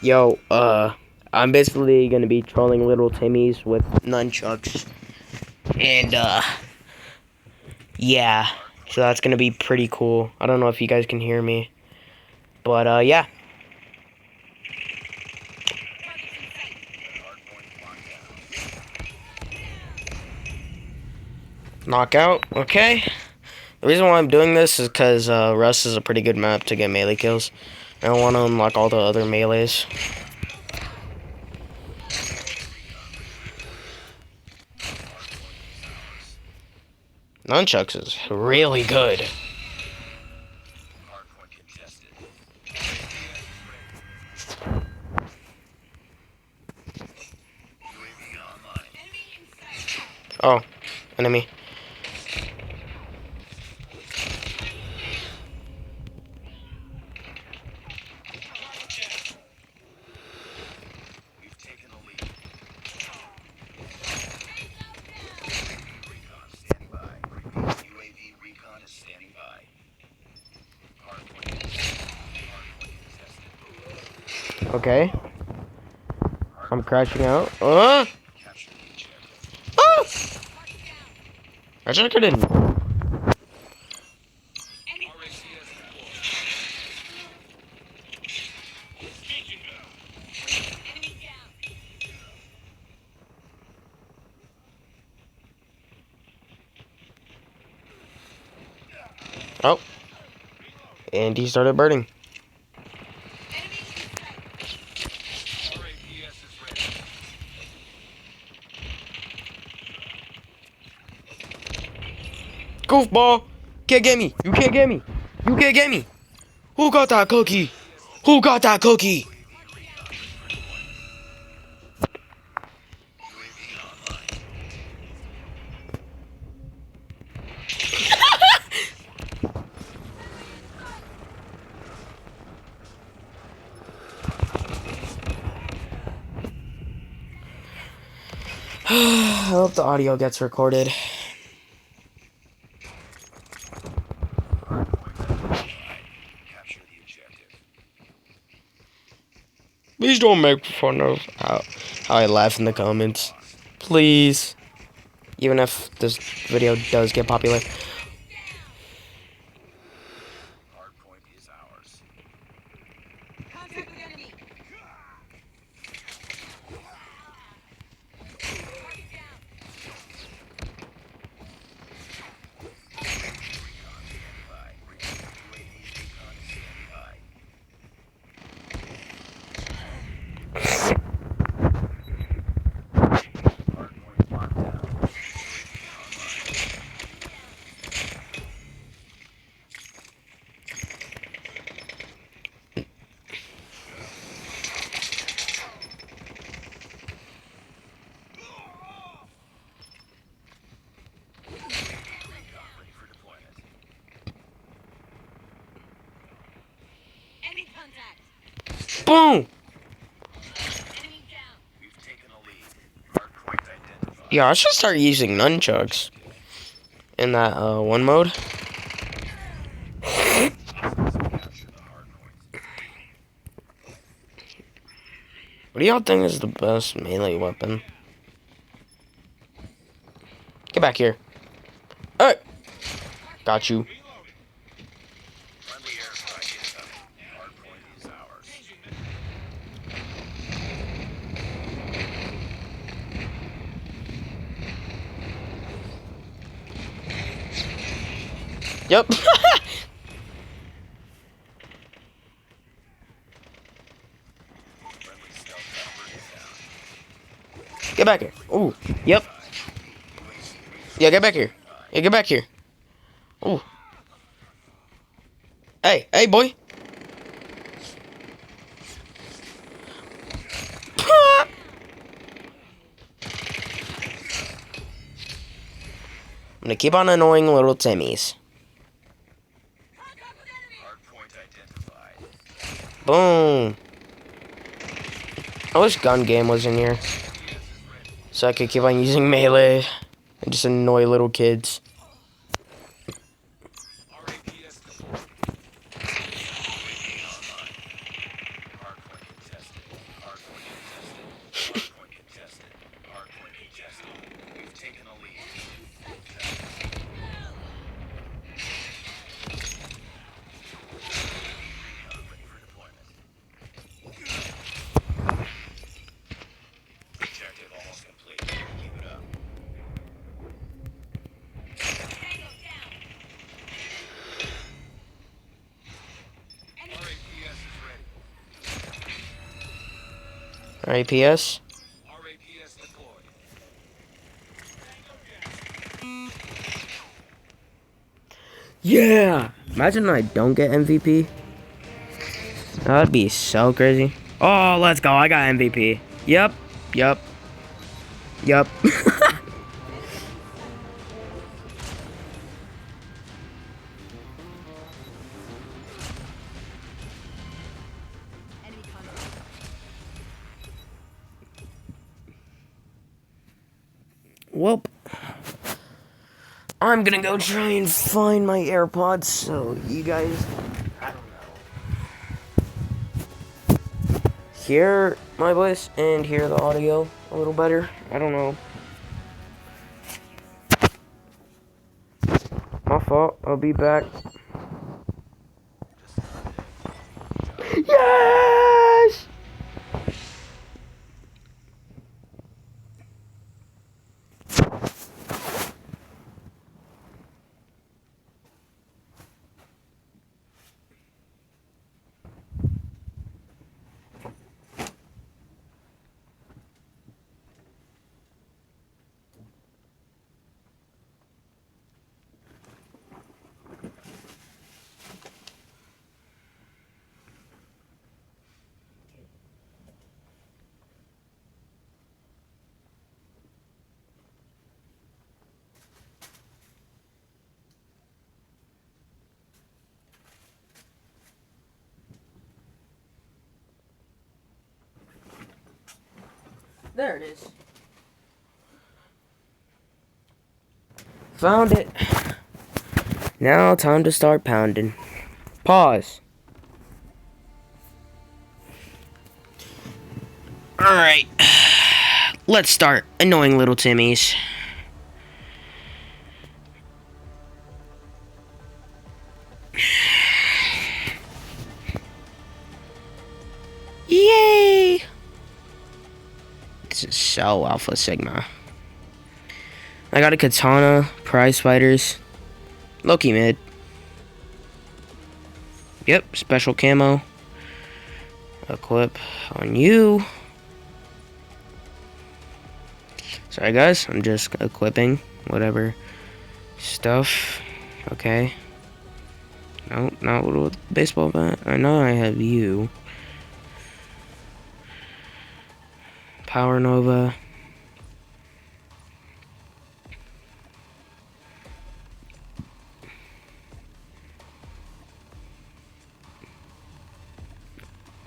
Yo, I'm basically gonna be trolling little Timmys with nunchucks. And, yeah. So that's gonna be pretty cool. I don't know if you guys can hear me. But, yeah. Knockout, okay. The reason why I'm doing this is because, Rust is a pretty good map to get melee kills. I don't want to unlock all the other melees. Nunchucks is really good. Oh, enemy. Okay. I'm crashing out. Oh! I just couldn't. Oh. And he started burning. Goofball! Can't get me! You can't get me! You can't get me! Who got that cookie? Who got that cookie? I hope the audio gets recorded. Please don't make fun of how I laugh in the comments. Please. Even if this video does get popular. Boom! Yeah, I should start using nunchucks in that one mode. What do y'all think is the best melee weapon? Get back here. Hey! Got you. Yep. Get back here. Ooh. Yep. Yeah, get back here. Yeah, get back here. Ooh. Hey, hey, boy. I'm gonna keep on annoying little Timmys. Boom. I wish gun game was in here, so I could keep on using melee and just annoy little kids. RAPS. Yeah! Imagine I don't get MVP. That'd be so crazy. Oh, let's go. I got MVP. Yep. Yep. Yep. Welp. I'm gonna go try and find my AirPods so you guys, I don't know, hear my voice and hear the audio a little better. I don't know. My fault. I'll be back. Yes! There it is. Found it. Now time to start pounding. Pause. Alright. Let's start annoying little Timmys. Yay! This is so Alpha Sigma. I got a katana, prize fighters, Loki mid. Yep, special camo. Equip on you. Sorry guys, I'm just equipping whatever stuff. Okay. No, not with baseball bat. I know I have you. Power Nova.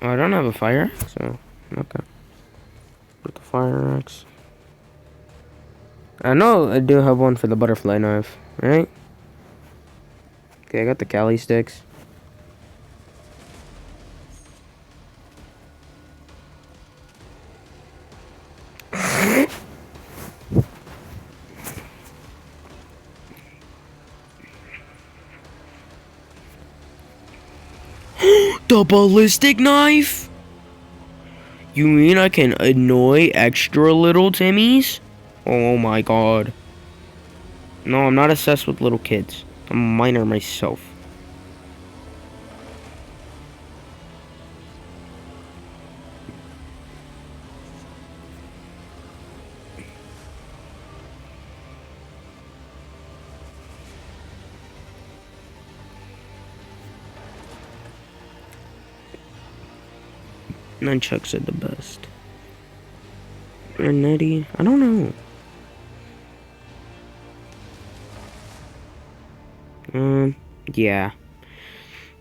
Oh, I don't have a fire, so okay. Put the fire axe. I know I do have one for the butterfly knife, right? Okay, I got the Cali sticks. The ballistic knife? You mean I can annoy extra little Timmys? Oh my god. No, I'm not obsessed with little kids. I'm a minor myself. Nunchucks are the best. Or nutty? I don't know. Yeah.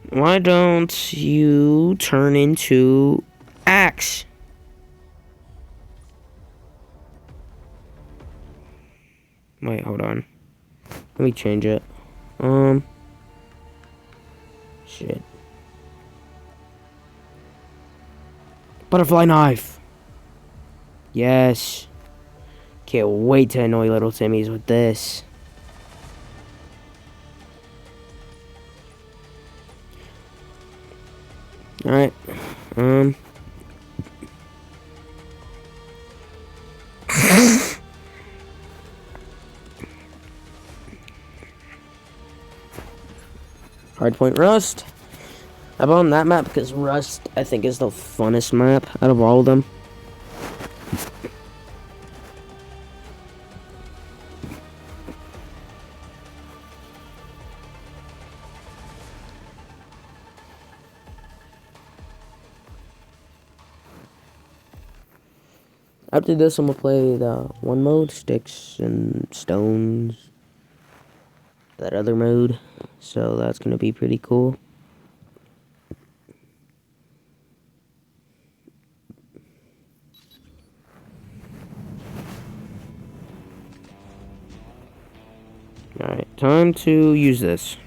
Why don't you turn into axe? Wait, hold on. Let me change it. Shit. Butterfly knife. Yes. Can't wait to annoy little Timmys with this. Alright. Hardpoint Rust. I bought on that map because Rust, I think, is the funnest map out of all of them. After this, I'm gonna play the one mode, sticks and stones. That other mode. So that's gonna be pretty cool. Alright, time to use this.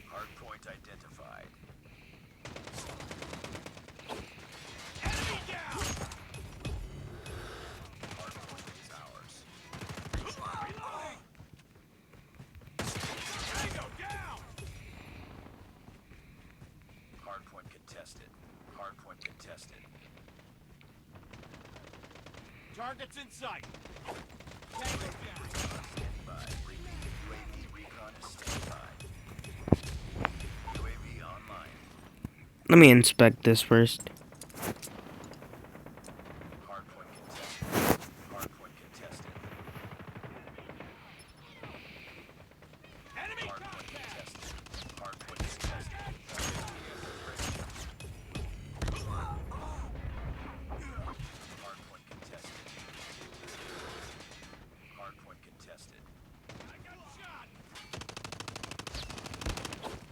Hardpoint identified. Enemy down! Hardpoint is ours. Reloading! Tango down! Hardpoint contested. Hardpoint contested. Targets in sight. Tango down. Standing by. UAV recon is standing by. UAV online. Let me inspect this first. Hardpoint contested. Hardpoint contested. Enemy hardpoint contested. Hardpoint contested. Hardpoint contested. Hardpoint contested. I got shot.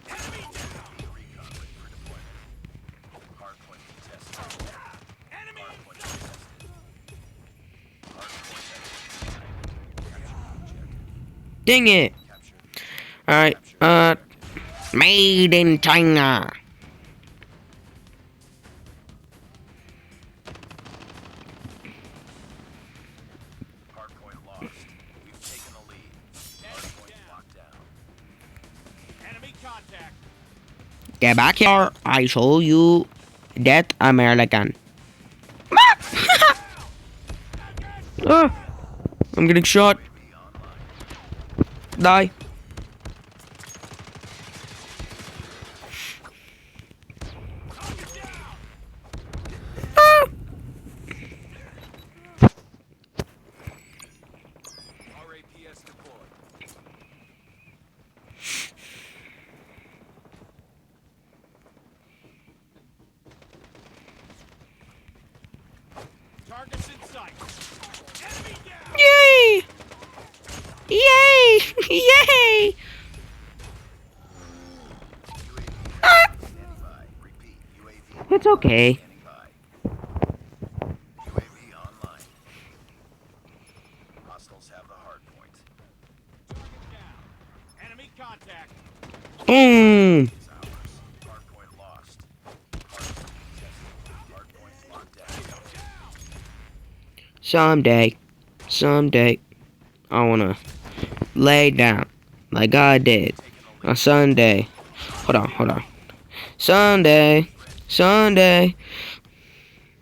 Enemy down. Recon ready for deployment. Hardpoint contested. Enemy hardpoint contested. Hardpoint identified. Capture objective. Dang it! Capture. Alright, made in China. Hardpoint lost. We've taken the lead. Hardpoint locked down. Enemy contact. Get back here, I show you that American. Ah, I'm getting shot. UAV online. Die. Target down. Ah. RAPS deployed. Targets in sight. Enemy down. Yay! Yay! Yay! UAV standing by. Repeat. UAV It's okay. standing by. UAV online. Hostiles have the hard point. Target down. Enemy contact. Boom! Is ours. Hardpoint lost. Hardpoint contested. Hardpoint locked down. Someday, I wanna lay down like I did on Sunday. Hold on. Sunday.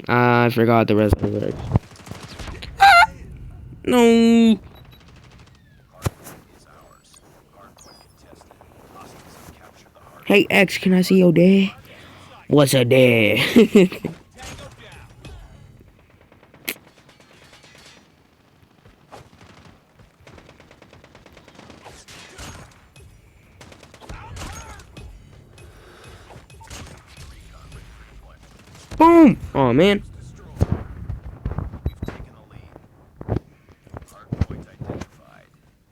I forgot the rest of the lyrics. Ah! No. Hardpoint is ours. Hardpoint contested. Hostiles have captured the hardpoint. Hey X, can I see your dad? What's a dad? Tango down. Boom! Oh man. Destroyed. We've taken the lead. Hardpoint identified.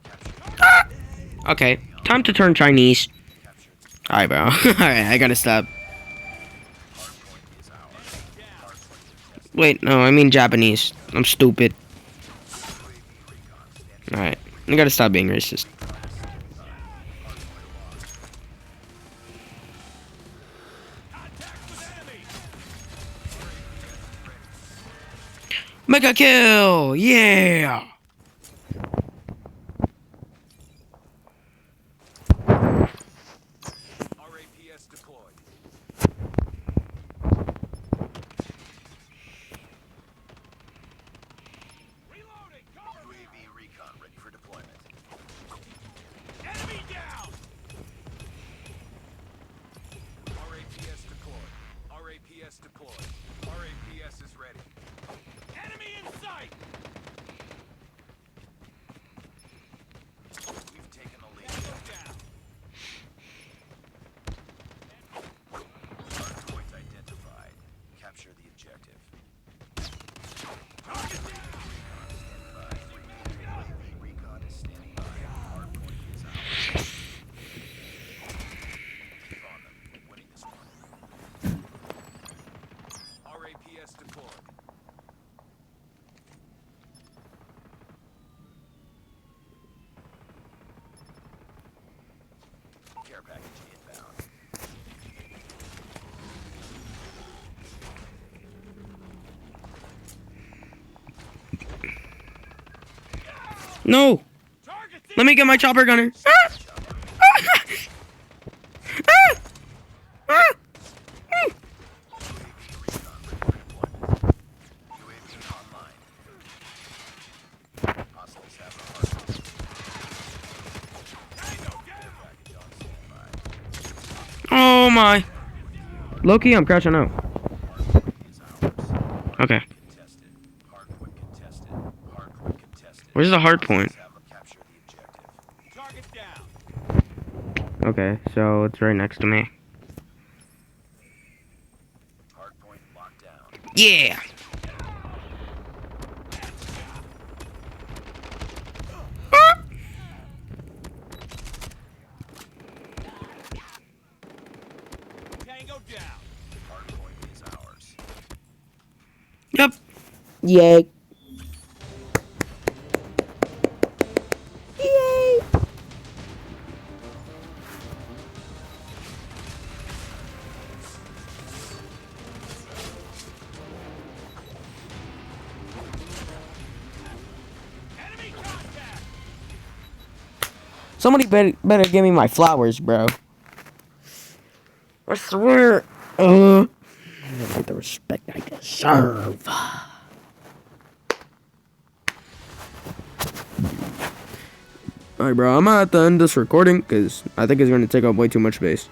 Captured. Okay, time to turn Chinese. Captured. Alright, bro. Alright, I gotta stop. Hardpoint is ours. Hardpoint contested. Wait, no, I mean Japanese. I'm stupid. UAV recon standing. Alright, I gotta stop being racist. Contact with enemy. Mega kill! Yeah! RAPS deployed. Reloading. UAV recon ready for deployment. Enemy down. RAPS deployed. RAPS deployed. RAPS is ready. Enemy in sight. objective. Recon is standing by. Hardpoint is ours. Keep on them. We're winning this one. RAPS deployed. Care package inbound. No! Targets Let me get my chopper gunner. Ah! Ah! Ah! Ah! UAV online. Hostiles have a hardpoint. Care package on standby. Oh my. Loki, I'm crashing out. Hardpoint is ours. Okay. Contested. Hardpoint contested. Hardpoint contested. Where's the hard point? Hostiles have captured the objective. Target down. Okay, so it's right next to me. Hardpoint locked down. Yeah! Ah! Tango down. Hardpoint is ours. Yep. Yay. Yay! Enemy contact. Somebody better give me my flowers, bro. I swear. I get the respect I deserve. Alright, bro. I'm gonna have to end this recording because I think it's going to take up way too much space.